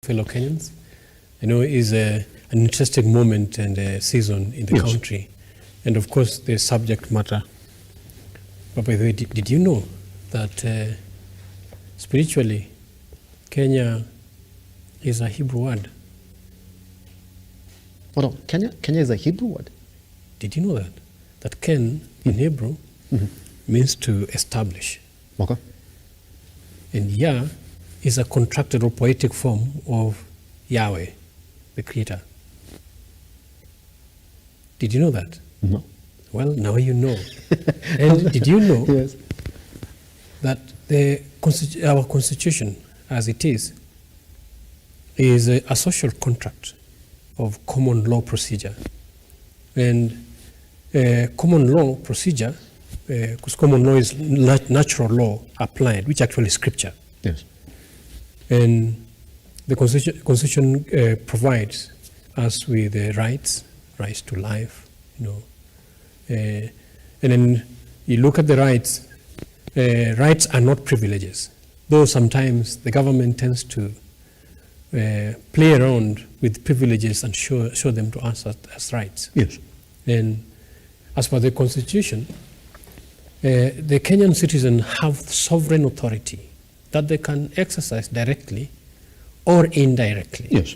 fellow Kenyans. I know it is an interesting moment and season in the country, and of course the subject matter. But by the way, did you know that spiritually Kenya is a Hebrew word? Hold on, Kenya is a Hebrew word? Did you know that? That Ken in Hebrew means to establish. Okay. And Yah is a contracted or poetic form of Yahweh, the Creator. Did you know that? No. Well, now you know. And did you know Yes. that our Constitution, as it is a social contract of common law procedure. And common law procedure, because common law is natural law applied, which actually is scripture. Yes. And the Constitution provides us with rights to life, and then you look at the rights. Rights are not privileges, though sometimes the government tends to play around with privileges and show them to us as rights. Yes. And as per the Constitution, the Kenyan citizens have sovereign authority that they can exercise directly or indirectly. Yes.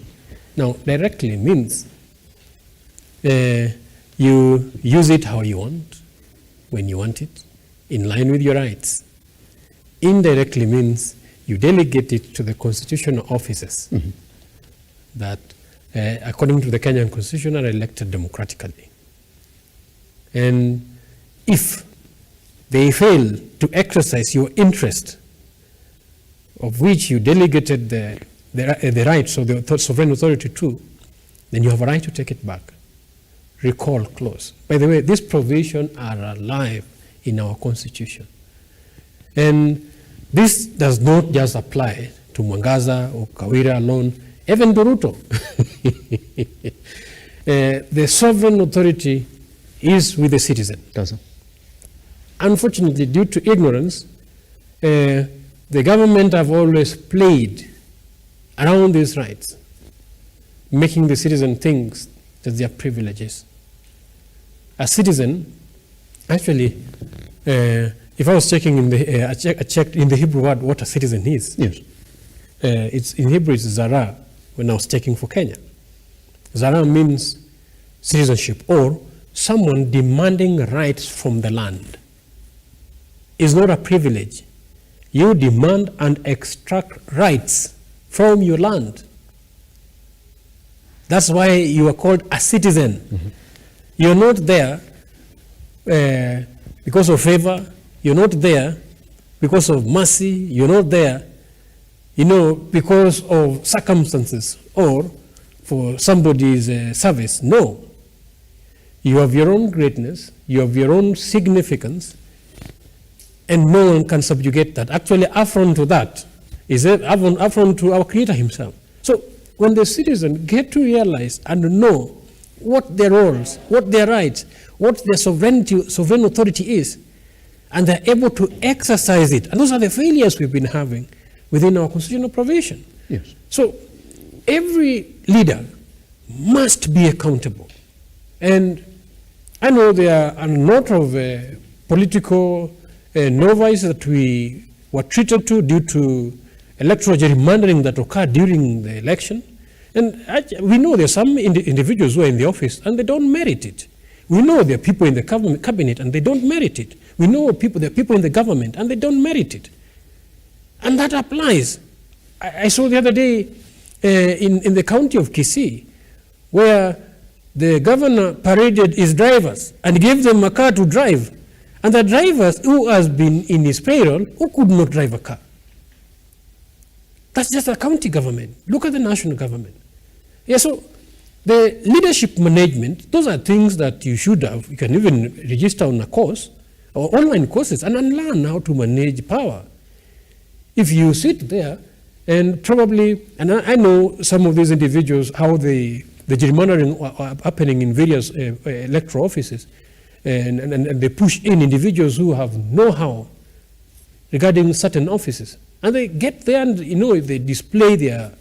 Now, directly means you use it how you want, when you want it, in line with your rights. Indirectly means you delegate it to the constitutional officers that, according to the Kenyan Constitution, are elected democratically. And if they fail to exercise your interest, of which you delegated the rights of the sovereign authority to, then you have a right to take it back. Recall clause. By the way, these provisions are alive in our Constitution. And this does not just apply to Mwangaza or Kawira alone, even Boruto. The sovereign authority is with the citizen. Does it? Unfortunately, due to ignorance, the government have always played around these rights, making the citizen think that they are privileges. A citizen, actually, if I was checking I checked in the Hebrew word what a citizen is. Yes. It's in Hebrew it's zara when I was checking for Kenya. Zara means citizenship or someone demanding rights from the land. It's not a privilege. You demand and extract rights from your land. That's why you are called a citizen. You're not there because of favor. You're not there because of mercy. You're not there, because of circumstances or for somebody's service. No. You have your own greatness. You have your own significance. And no one can subjugate that. Actually, affront to that is affront to our Creator Himself. So when the citizens get to realize and know what their roles, what their rights, what their sovereign authority is, and they're able to exercise it, and those are the failures we've been having within our constitutional provision. Yes. So every leader must be accountable. And I know there are a lot of political novice that we were treated to due to electoral gerrymandering that occurred during the election. And we know there are some individuals who are in the office and they don't merit it. We know there are people in the cabinet and they don't merit it. We know there are people in the government and they don't merit it. And that applies. I saw the other day in the county of Kisii where the governor paraded his drivers and gave them a car to drive. And the drivers who has been in his payroll, who could not drive a car. That's just a county government. Look at the national government. Yeah, so the leadership management, those are things that you should have. You can even register on a course or online courses and learn how to manage power. If you sit there and probably, and I know some of these individuals, how the gerrymandering are happening in various electoral offices, and they push in individuals who have know-how regarding certain offices. And they get there and, if they display their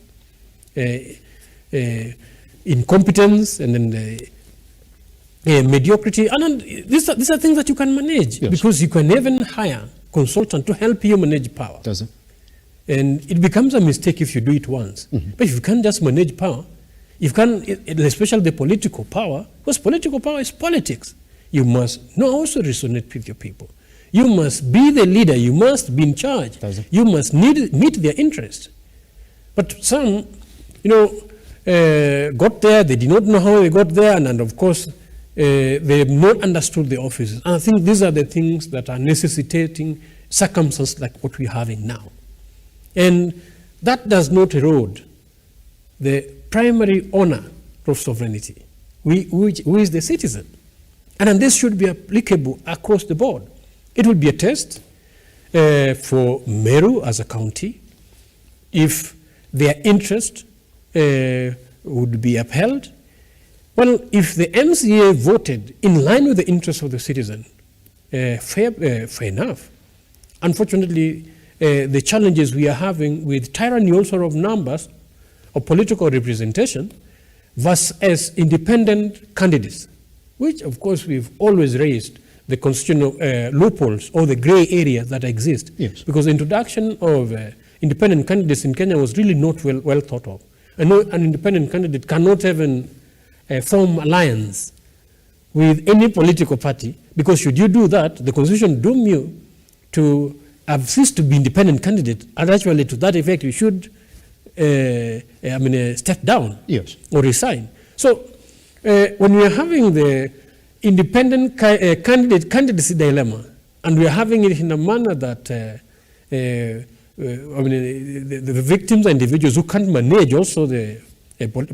incompetence and then mediocrity. And then these are things that you can manage, Yes. because you can even hire consultant to help you manage power. Does it? And it becomes a mistake if you do it once. But if you can't just manage power, if you can, especially the political power, because political power is politics, you must know also resonate with your people. You must be the leader. You must be in charge. Does it? You must meet their interests. But some, got there. They did not know how they got there, and of course, they have not understood the offices. And I think these are the things that are necessitating circumstances like what we're having now. And that does not erode the primary honor of sovereignty, who is the citizen. And this should be applicable across the board. It will be a test for Meru as a county if their interest would be upheld. Well, if the MCA voted in line with the interests of the citizen, fair enough. Unfortunately, the challenges we are having with tyranny also of numbers of political representation versus independent candidates, which of course we've always raised the constitutional loopholes or the gray areas that exist. Yes. Because the introduction of independent candidates in Kenya was really not well thought of. I know an independent candidate cannot even form alliance with any political party, because should you do that, the constitution doom you to have ceased to be independent candidate, and actually to that effect you should step down. Yes. Or resign. So when we are having the independent candidacy dilemma, and we are having it in a manner that the victims are individuals who can't manage also the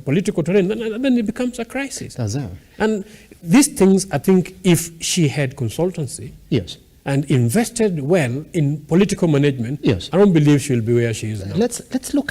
political terrain, then it becomes a crisis. Does it? And these things, I think, if she had consultancy Yes. and invested well in political management, Yes. I don't believe she'll be where she is now. Let's look at